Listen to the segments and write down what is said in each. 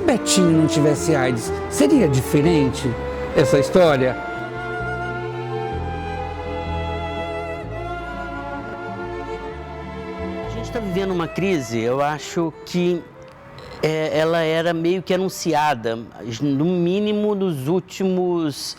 Betinho não tivesse AIDS, seria diferente essa história? A gente está vivendo uma crise, eu acho que ela era meio que anunciada, no mínimo nos últimos,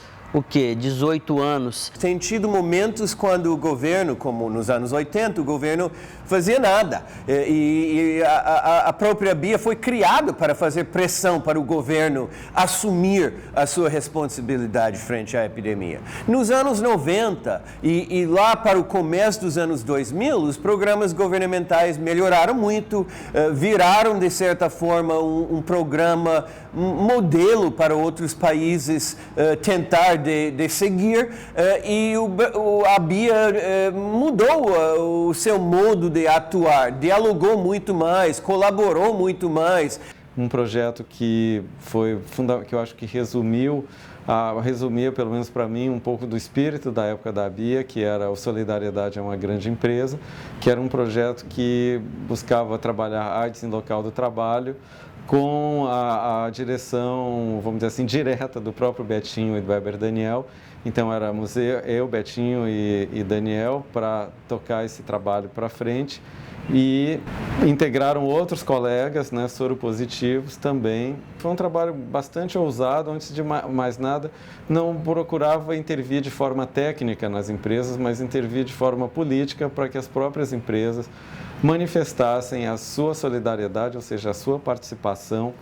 18 anos. Tem tido momentos quando o governo, como nos anos 80, o governo fazia nada. E a própria Bia foi criada para fazer pressão para o governo assumir a sua responsabilidade frente à epidemia. Nos anos 90 e lá para o começo dos anos 2000, os programas governamentais melhoraram muito, viraram de certa forma um programa modelo para outros países tentar de seguir, e a Bia mudou o seu modo de atuar, dialogou muito mais, colaborou muito mais. Um projeto que eu acho que resumia, pelo menos para mim, um pouco do espírito da época da Bia, que era o Solidariedade é uma Grande Empresa, que era um projeto que buscava trabalhar AIDS em local do trabalho, com a direção, vamos dizer assim, direta do próprio Betinho e do Weber Daniel. Então éramos eu, Betinho e Daniel para tocar esse trabalho para frente, e integraram outros colegas, né, soropositivos também. Foi um trabalho bastante ousado. Antes de mais nada, não procurava intervir de forma técnica nas empresas, mas intervir de forma política para que as próprias empresas manifestassem a sua solidariedade, ou seja, a sua participação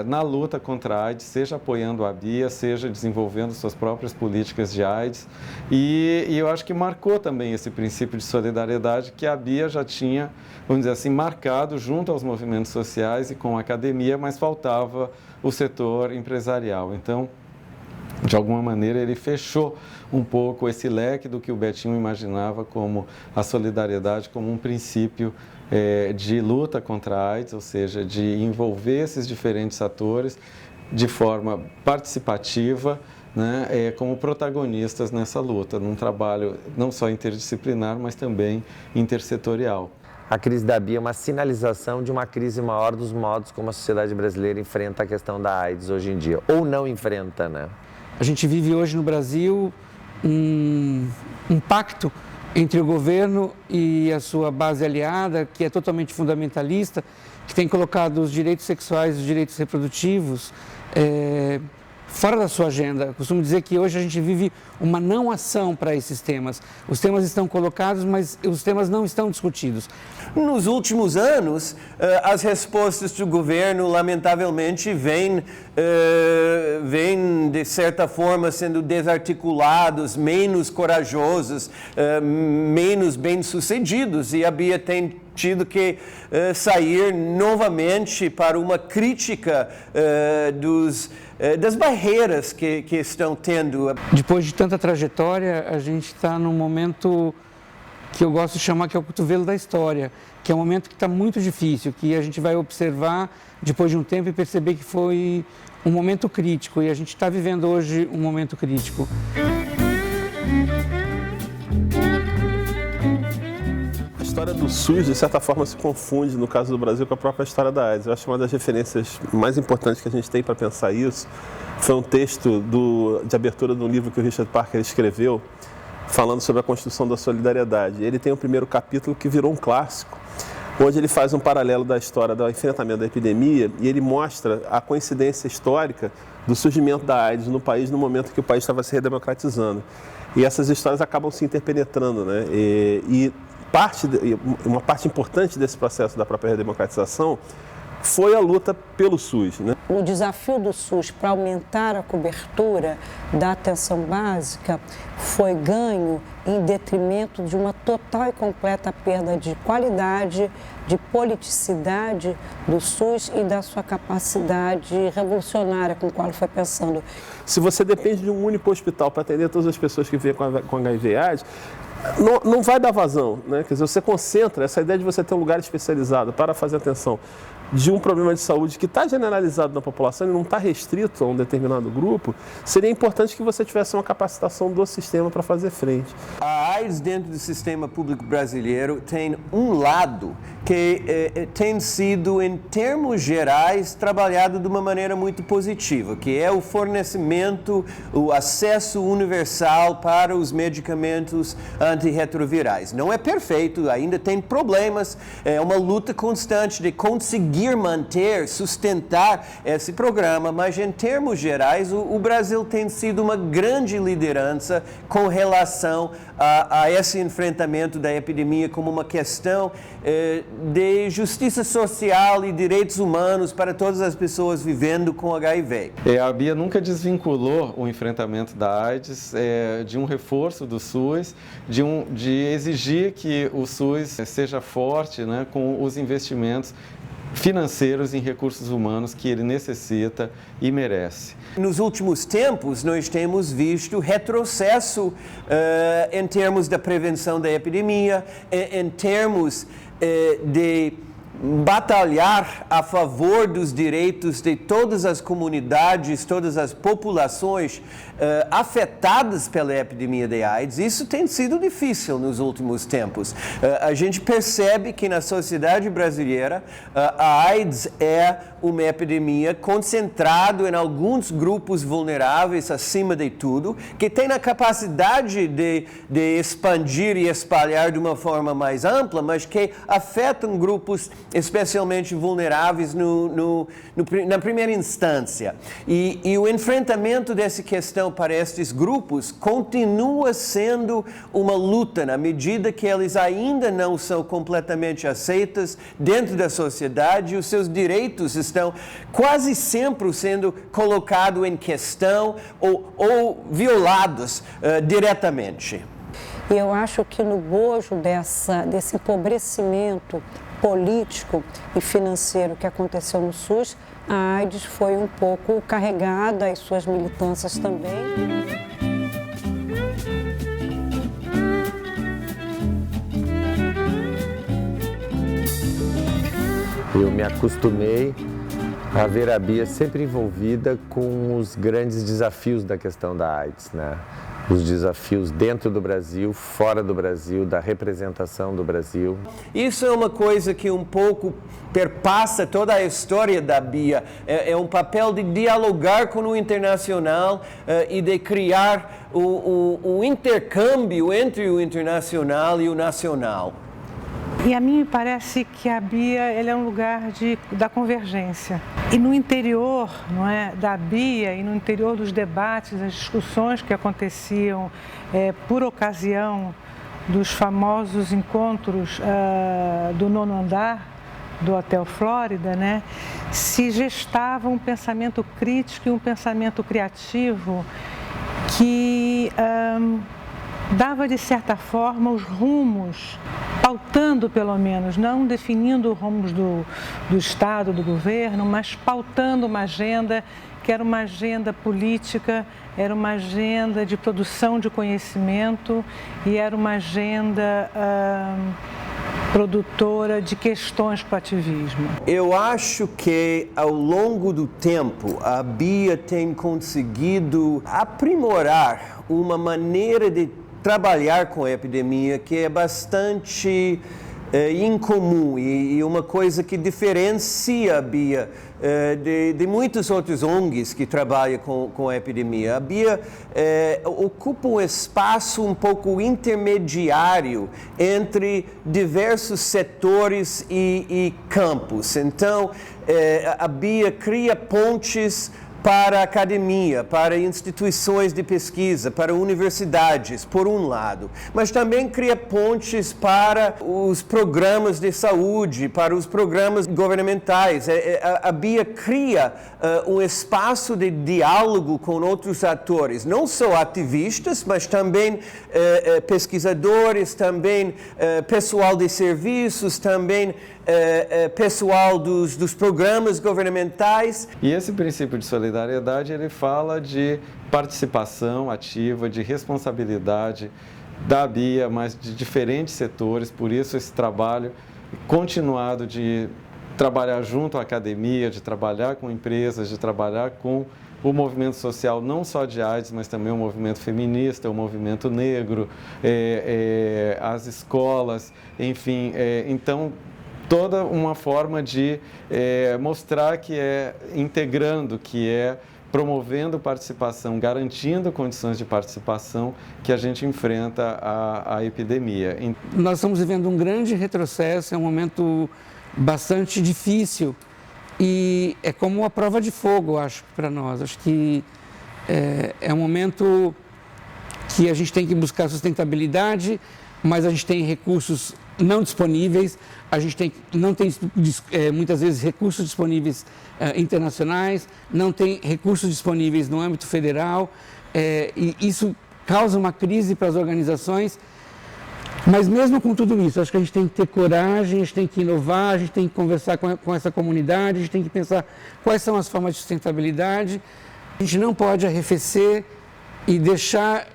na luta contra a AIDS, seja apoiando a Bia, seja desenvolvendo suas próprias políticas de AIDS. E eu acho que marcou também esse princípio de solidariedade que a Bia já tinha, vamos dizer assim, marcado junto aos movimentos sociais e com a academia, mas faltava o setor empresarial. Então, de alguma maneira, ele fechou um pouco esse leque do que o Betinho imaginava como a solidariedade, como um princípio de luta contra a AIDS, ou seja, de envolver esses diferentes atores de forma participativa, né, como protagonistas nessa luta, num trabalho não só interdisciplinar, mas também intersetorial. A crise da Bia é uma sinalização de uma crise maior dos modos como a sociedade brasileira enfrenta a questão da AIDS hoje em dia, ou não enfrenta, né? A gente vive hoje no Brasil um pacto entre o governo e a sua base aliada, que é totalmente fundamentalista, que tem colocado os direitos sexuais e os direitos reprodutivos fora da sua agenda. Eu costumo dizer que hoje a gente vive uma não ação para esses temas. Os temas estão colocados, mas os temas não estão discutidos. Nos últimos anos, as respostas do governo, lamentavelmente, vêm de certa forma sendo desarticulados, menos corajosos, menos bem-sucedidos, e a Bia tem tido que sair novamente para uma crítica das barreiras que estão tendo. Depois de tanta trajetória, a gente está num momento que eu gosto de chamar que é o cotovelo da história, que é um momento que está muito difícil, que a gente vai observar depois de um tempo e perceber que foi um momento crítico, e a gente está vivendo hoje um momento crítico. A história do SUS, de certa forma, se confunde, no caso do Brasil, com a própria história da AIDS. Eu acho que uma das referências mais importantes que a gente tem para pensar isso foi um texto de abertura de um livro que o Richard Parker escreveu, falando sobre a construção da solidariedade. Ele tem o primeiro capítulo que virou um clássico, onde ele faz um paralelo da história do enfrentamento da epidemia, e ele mostra a coincidência histórica do surgimento da AIDS no país no momento que o país estava se redemocratizando. E essas histórias acabam se interpenetrando, né? Uma parte importante desse processo da própria redemocratização foi a luta pelo SUS, né? O desafio do SUS para aumentar a cobertura da atenção básica foi ganho em detrimento de uma total e completa perda de qualidade, de politicidade do SUS e da sua capacidade revolucionária com a qual foi pensando. Se você depende de um único hospital para atender todas as pessoas que vêm com HIV/AIDS, não vai dar vazão, né? Quer dizer, você concentra, essa ideia de você ter um lugar especializado para fazer atenção de um problema de saúde que está generalizado na população e não está restrito a um determinado grupo, seria importante que você tivesse uma capacitação do sistema para fazer frente. A AIDS dentro do sistema público brasileiro tem um lado que tem sido, em termos gerais, trabalhado de uma maneira muito positiva, que é o fornecimento, o acesso universal para os medicamentos antirretrovirais. Não é perfeito, ainda tem problemas, é uma luta constante de conseguir manter, sustentar esse programa, mas em termos gerais, o Brasil tem sido uma grande liderança com relação a esse enfrentamento da epidemia como uma questão de justiça social e direitos humanos para todas as pessoas vivendo com HIV. A Bia nunca desvinculou o enfrentamento da AIDS de um reforço do SUS, de exigir que o SUS seja forte, né, com os investimentos financeiros em recursos humanos que ele necessita e merece. Nos últimos tempos, nós temos visto retrocesso em termos da prevenção da epidemia, em termos de batalhar a favor dos direitos de todas as comunidades, todas as populações afetadas pela epidemia de AIDS. Isso tem sido difícil nos últimos tempos. A gente percebe que na sociedade brasileira a AIDS é uma epidemia concentrada em alguns grupos vulneráveis, acima de tudo, que tem a capacidade de expandir e espalhar de uma forma mais ampla, mas que afetam grupos especialmente vulneráveis na primeira instância. E o enfrentamento dessa questão para estes grupos continua sendo uma luta, na medida que eles ainda não são completamente aceitos dentro da sociedade e os seus direitos estão quase sempre sendo colocados em questão ou violados diretamente. E eu acho que no bojo desse empobrecimento político e financeiro que aconteceu no SUS, a AIDS foi um pouco carregada, as suas militâncias também. Eu me acostumei a ver a Bia sempre envolvida com os grandes desafios da questão da AIDS, né? Os desafios dentro do Brasil, fora do Brasil, da representação do Brasil. Isso é uma coisa que um pouco perpassa toda a história da Bia. É um papel de dialogar com o internacional e de criar o intercâmbio entre o internacional e o nacional. E a mim me parece que a Bia ela é um lugar da convergência. E no interior, não é, da Bia e no interior dos debates, as discussões que aconteciam por ocasião dos famosos encontros do 9º andar do Hotel Flórida, né, se gestava um pensamento crítico e um pensamento criativo que dava, de certa forma, os rumos, pautando pelo menos, não definindo os rumos do Estado, do governo, mas pautando uma agenda que era uma agenda política, era uma agenda de produção de conhecimento e era uma agenda produtora de questões para o ativismo. Eu acho que ao longo do tempo a Bia tem conseguido aprimorar uma maneira de trabalhar com a epidemia que é bastante incomum e uma coisa que diferencia a Bia de muitos outros ONGs que trabalham com a epidemia. A Bia ocupa um espaço um pouco intermediário entre diversos setores e campos. Então, a Bia cria pontes para a academia, para instituições de pesquisa, para universidades, por um lado, mas também cria pontes para os programas de saúde, para os programas governamentais. A Bia cria um espaço de diálogo com outros atores, não só ativistas, mas também pesquisadores, também pessoal de serviços, também pessoal dos programas governamentais. E esse princípio de solidariedade, ele fala de participação ativa, de responsabilidade da Bia, mas de diferentes setores, por isso esse trabalho continuado de trabalhar junto à academia, de trabalhar com empresas, de trabalhar com o movimento social, não só de AIDS, mas também o movimento feminista, o movimento negro, as escolas, enfim. Então, toda uma forma de mostrar que é integrando, que é promovendo participação, garantindo condições de participação que a gente enfrenta a epidemia. Nós estamos vivendo um grande retrocesso, é um momento bastante difícil e é como uma prova de fogo, eu acho, para nós. Acho que é um momento que a gente tem que buscar sustentabilidade, mas a gente tem recursos não disponíveis, a gente não tem muitas vezes recursos disponíveis internacionais, não tem recursos disponíveis no âmbito federal, e isso causa uma crise para as organizações. Mas mesmo com tudo isso, acho que a gente tem que ter coragem, a gente tem que inovar, a gente tem que conversar com essa comunidade, a gente tem que pensar quais são as formas de sustentabilidade. A gente não pode arrefecer e deixar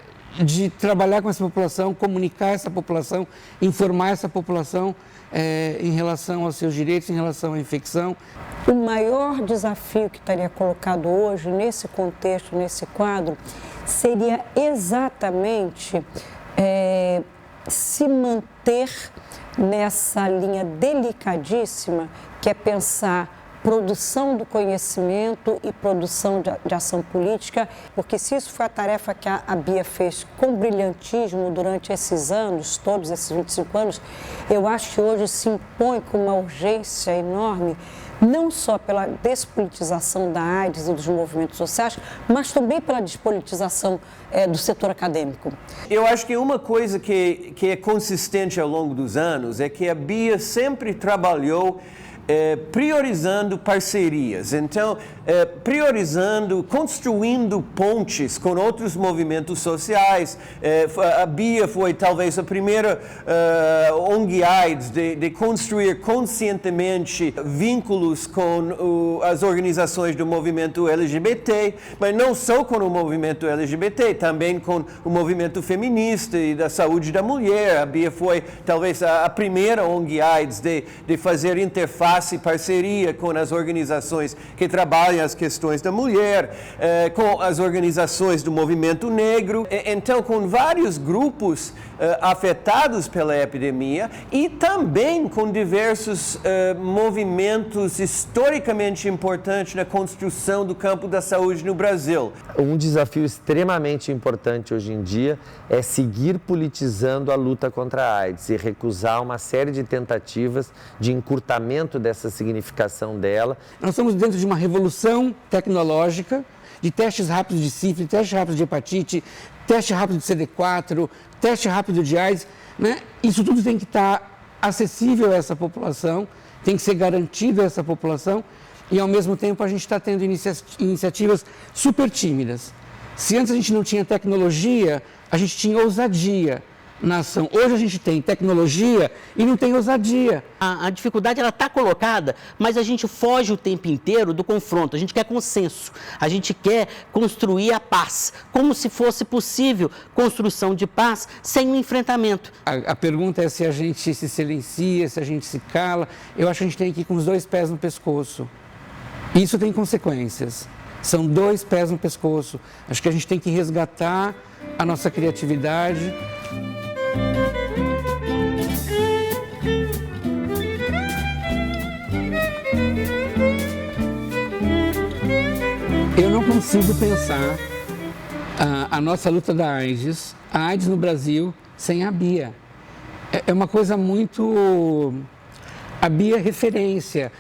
de trabalhar com essa população, comunicar essa população, informar essa população em relação aos seus direitos, em relação à infecção. O maior desafio que estaria colocado hoje, nesse contexto, nesse quadro, seria exatamente se manter nessa linha delicadíssima, que é pensar produção do conhecimento e produção de ação política, porque se isso foi a tarefa que a Bia fez com brilhantismo durante esses anos, todos esses 25 anos, eu acho que hoje se impõe com uma urgência enorme, não só pela despolitização da AIDS e dos movimentos sociais, mas também pela despolitização do setor acadêmico. Eu acho que uma coisa que é consistente ao longo dos anos é que a Bia sempre trabalhou priorizando parcerias, então priorizando, construindo pontes com outros movimentos sociais. A Bia foi talvez a primeira ONG AIDS de construir conscientemente vínculos com as organizações do movimento LGBT, mas não só com o movimento LGBT, também com o movimento feminista e da saúde da mulher. A Bia foi talvez a primeira ONG AIDS de fazer interface e parceria com as organizações que trabalham as questões da mulher, com as organizações do movimento negro, então com vários grupos afetados pela epidemia e também com diversos movimentos historicamente importantes na construção do campo da saúde no Brasil. Um desafio extremamente importante hoje em dia é seguir politizando a luta contra a AIDS e recusar uma série de tentativas de encurtamento dessa significação dela. Nós estamos dentro de uma revolução tecnológica, de testes rápidos de sífilis, testes rápidos de hepatite, teste rápido de CD4, teste rápido de AIDS, né? Isso tudo tem que estar acessível a essa população, tem que ser garantido a essa população e, ao mesmo tempo, a gente está tendo iniciativas super tímidas. Se antes a gente não tinha tecnologia, a gente tinha ousadia na ação. Hoje a gente tem tecnologia e não tem ousadia. A dificuldade ela está colocada, mas a gente foge o tempo inteiro do confronto. A gente quer consenso, a gente quer construir a paz, como se fosse possível construção de paz sem um enfrentamento. A pergunta é se a gente se silencia, se a gente se cala. Eu acho que a gente tem que ir com os dois pés no pescoço. Isso tem consequências. São dois pés no pescoço. Acho que a gente tem que resgatar a nossa criatividade. Eu não consigo pensar a nossa luta da AIDS, a AIDS no Brasil, sem a Bia. É uma coisa muito... A Bia é referência.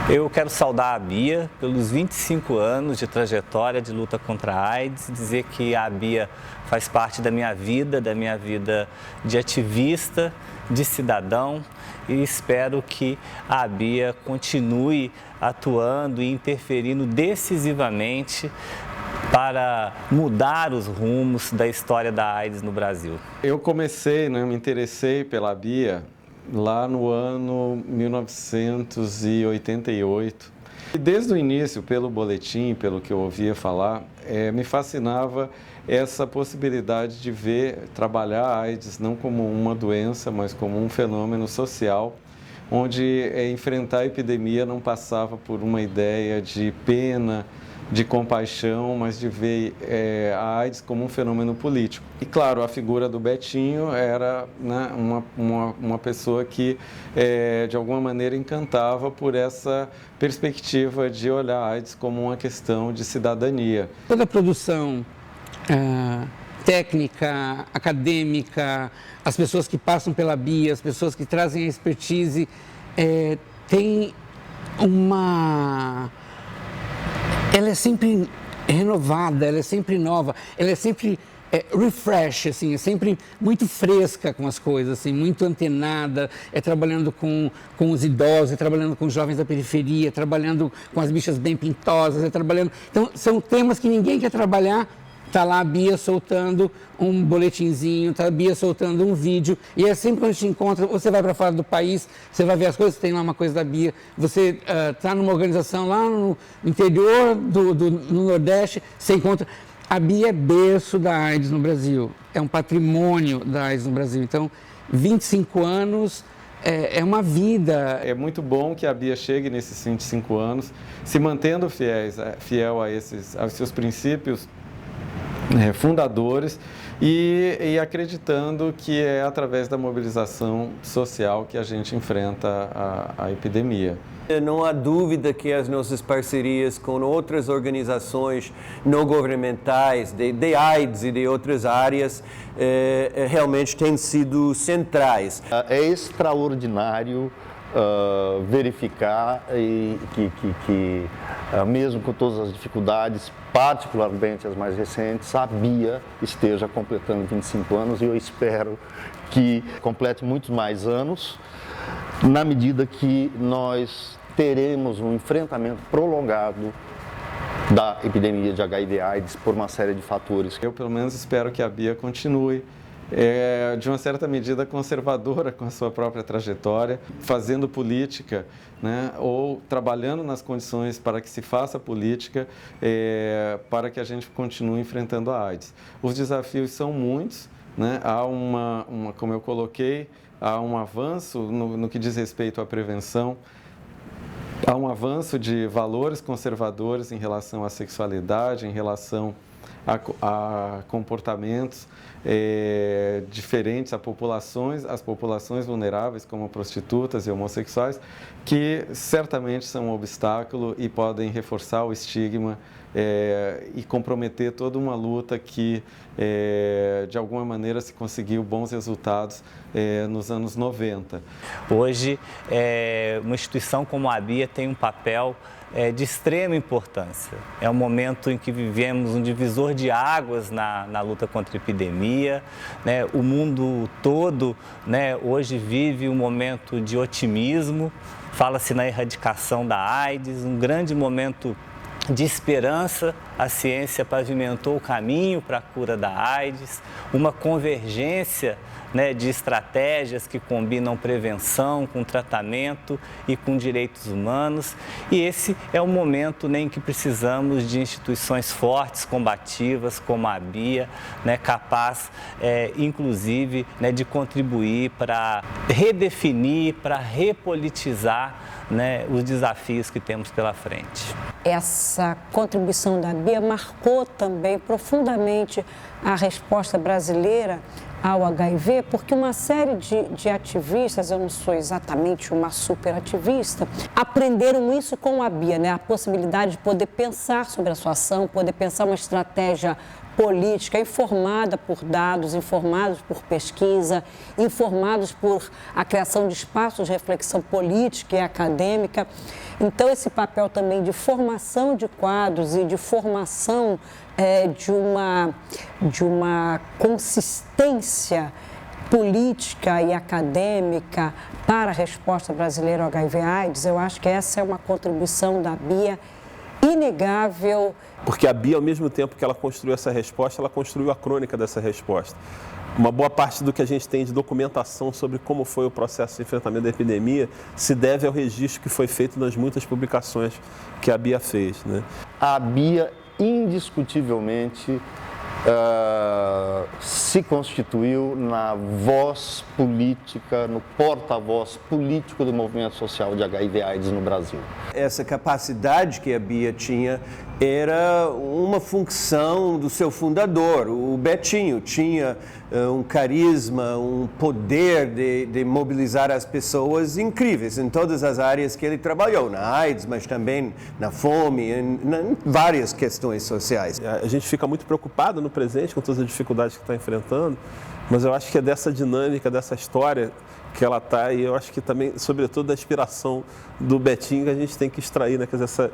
Eu quero saudar a Bia pelos 25 anos de trajetória de luta contra a AIDS, dizer que a Bia faz parte da minha vida de ativista, de cidadão, e espero que a Bia continue atuando e interferindo decisivamente para mudar os rumos da história da AIDS no Brasil. Eu comecei, me interessei pela Bia lá no ano 1988. E desde o início, pelo boletim, pelo que eu ouvia falar, me fascinava essa possibilidade de ver, trabalhar a AIDS não como uma doença, mas como um fenômeno social, onde enfrentar a epidemia não passava por uma ideia de pena, de compaixão, mas de ver a AIDS como um fenômeno político. E, claro, a figura do Betinho era, né, uma pessoa que, de alguma maneira, encantava por essa perspectiva de olhar a AIDS como uma questão de cidadania. Toda a produção técnica, acadêmica, as pessoas que passam pela BIA, as pessoas que trazem a expertise, tem uma... Ela é sempre renovada, ela é sempre nova, ela é sempre refresh, assim, é sempre muito fresca com as coisas, assim, muito antenada, trabalhando com os idosos, trabalhando com os jovens da periferia, trabalhando com as bichas bem pintosas, trabalhando... Então, são temas que ninguém quer trabalhar. Está lá a Bia soltando um boletinzinho, está a Bia soltando um vídeo, e é sempre quando a gente encontra, você vai para fora do país, você vai ver as coisas, tem lá uma coisa da Bia, você está numa organização lá no interior no Nordeste, você encontra... A Bia é berço da AIDS no Brasil, é um patrimônio da AIDS no Brasil, então 25 anos é uma vida. É muito bom que a Bia chegue nesses 25 anos, se mantendo fiel aos seus princípios fundadores e acreditando que é através da mobilização social que a gente enfrenta a epidemia. Não há dúvida que as nossas parcerias com outras organizações não governamentais de AIDS e de outras áreas realmente têm sido centrais. É extraordinário verificar que mesmo com todas as dificuldades, particularmente as mais recentes, a Bia esteja completando 25 anos e eu espero que complete muitos mais anos, na medida que nós teremos um enfrentamento prolongado da epidemia de HIV/AIDS por uma série de fatores. Eu, pelo menos, espero que a Bia continue de uma certa medida conservadora com a sua própria trajetória, fazendo política, né, ou trabalhando nas condições para que se faça política, para que a gente continue enfrentando a AIDS. Os desafios são muitos, né, há como eu coloquei, há um avanço no que diz respeito à prevenção, há um avanço de valores conservadores em relação à sexualidade, em relação a comportamentos diferentes, as populações vulneráveis, como prostitutas e homossexuais, que certamente são um obstáculo e podem reforçar o estigma e comprometer toda uma luta que, de alguma maneira, se conseguiu bons resultados nos anos 90. Hoje, uma instituição como a BIA tem um papel de extrema importância. É um momento em que vivemos um divisor de águas na luta contra a epidemia, né? O mundo todo, né, hoje vive um momento de otimismo, fala-se na erradicação da AIDS, um grande momento de esperança. A ciência pavimentou o caminho para a cura da AIDS, uma convergência, né, de estratégias que combinam prevenção com tratamento e com direitos humanos. E esse é o momento, né, em que precisamos de instituições fortes, combativas, como a BIA, né, capaz, inclusive, né, de contribuir para redefinir, para repolitizar, né, os desafios que temos pela frente. Essa contribuição da BIA marcou também profundamente a resposta brasileira ao HIV, porque uma série de ativistas, eu não sou exatamente uma super ativista, aprenderam isso com a BIA, né? A possibilidade de poder pensar sobre a sua ação, poder pensar uma estratégia política informada por dados, informados por pesquisa, informados por a criação de espaços de reflexão política e acadêmica. Então, esse papel também de formação de quadros e de formação de uma consistência política e acadêmica para a resposta brasileira ao HIV/AIDS, eu acho que essa é uma contribuição da BIA inegável. Porque a BIA, ao mesmo tempo que ela construiu essa resposta, ela construiu a crônica dessa resposta. Uma boa parte do que a gente tem de documentação sobre como foi o processo de enfrentamento da epidemia se deve ao registro que foi feito nas muitas publicações que a BIA fez, né? A BIA, indiscutivelmente, se constituiu na voz política, no porta-voz político do movimento social de HIV/AIDS no Brasil. Essa capacidade que a Bia tinha era uma função do seu fundador. O Betinho tinha um carisma, um poder de mobilizar as pessoas incríveis em todas as áreas que ele trabalhou, na AIDS, mas também na fome, em várias questões sociais. A gente fica muito preocupado no presente com todas as dificuldades que está enfrentando, mas eu acho que é dessa dinâmica, dessa história que ela está, e eu acho que também, sobretudo, da inspiração do Betinho, que a gente tem que extrair, né? Quer dizer, essa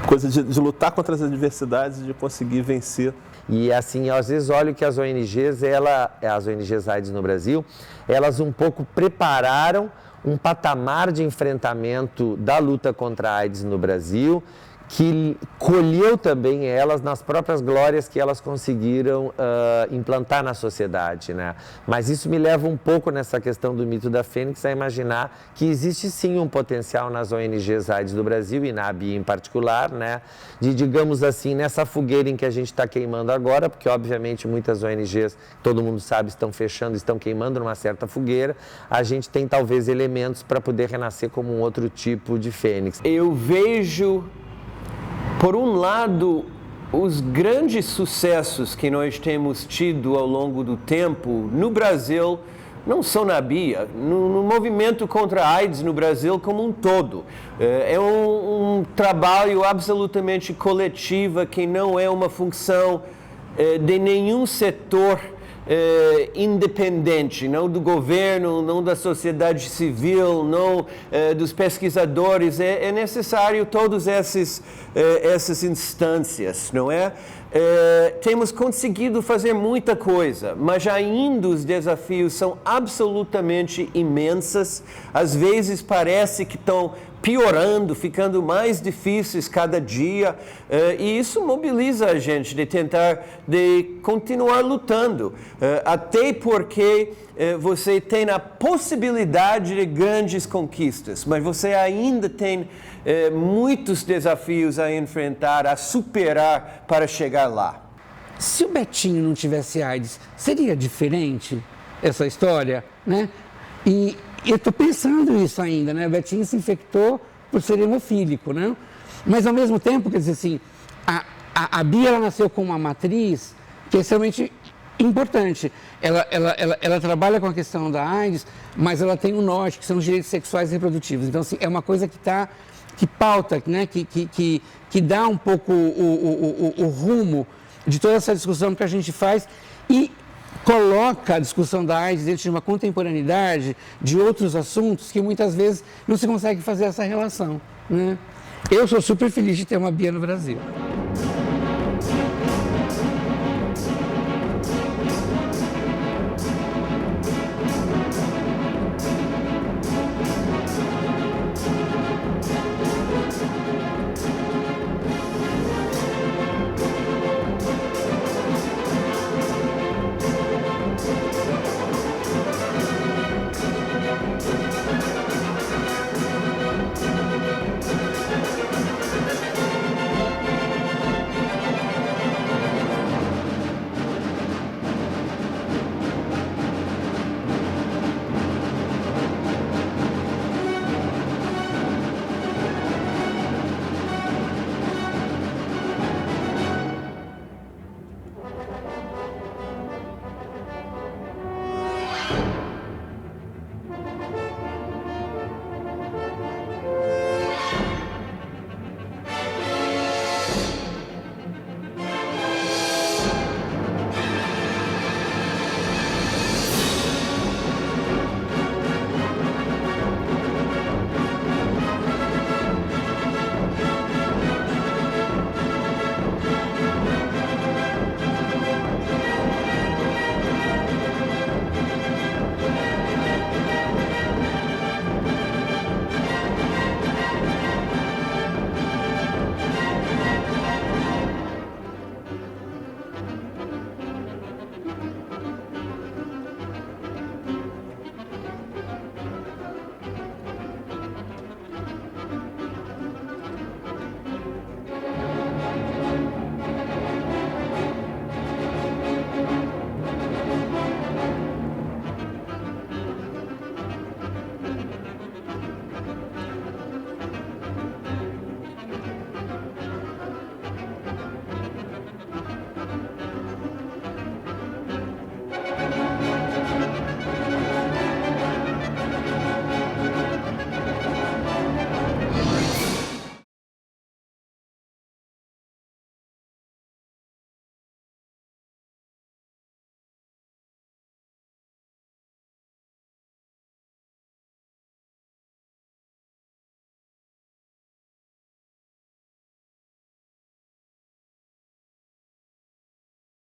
coisa de lutar contra as adversidades e de conseguir vencer. E assim, às vezes olho que as ONGs, as ONGs AIDS no Brasil, elas um pouco prepararam um patamar de enfrentamento da luta contra a AIDS no Brasil, que colheu também elas nas próprias glórias que elas conseguiram implantar na sociedade, né? Mas isso me leva um pouco nessa questão do mito da Fênix a imaginar que existe sim um potencial nas ONGs AIDS do Brasil e na ABI em particular, né? De, digamos assim, nessa fogueira em que a gente está queimando agora, porque obviamente muitas ONGs, todo mundo sabe, estão fechando, estão queimando numa certa fogueira, a gente tem talvez elementos para poder renascer como um outro tipo de Fênix. Eu vejo, por um lado, os grandes sucessos que nós temos tido ao longo do tempo no Brasil, não só na BIA, no movimento contra a AIDS no Brasil como um todo. É um trabalho absolutamente coletivo que não é uma função de nenhum setor independente, não do governo, não da sociedade civil, não dos pesquisadores. É necessário todas essas instâncias, não é? Temos conseguido fazer muita coisa, mas ainda os desafios são absolutamente imensos. Às vezes parece que estão piorando, ficando mais difíceis cada dia, e isso mobiliza a gente de continuar lutando, até porque você tem a possibilidade de grandes conquistas, mas você ainda tem muitos desafios a enfrentar, a superar para chegar lá. Se o Betinho não tivesse AIDS, seria diferente essa história, né? E eu estou pensando isso ainda, né? O Betinho se infectou por ser hemofílico, né? Mas ao mesmo tempo, quer dizer assim, a Bia ela nasceu com uma matriz que é extremamente importante. Ela trabalha com a questão da AIDS, mas ela tem um norte, que são os direitos sexuais e reprodutivos. Então, assim, é uma coisa que pauta, né? Que dá um pouco o rumo de toda essa discussão que a gente faz e coloca a discussão da AIDS dentro de uma contemporaneidade de outros assuntos que muitas vezes não se consegue fazer essa relação, né? Eu sou super feliz de ter uma Bia no Brasil.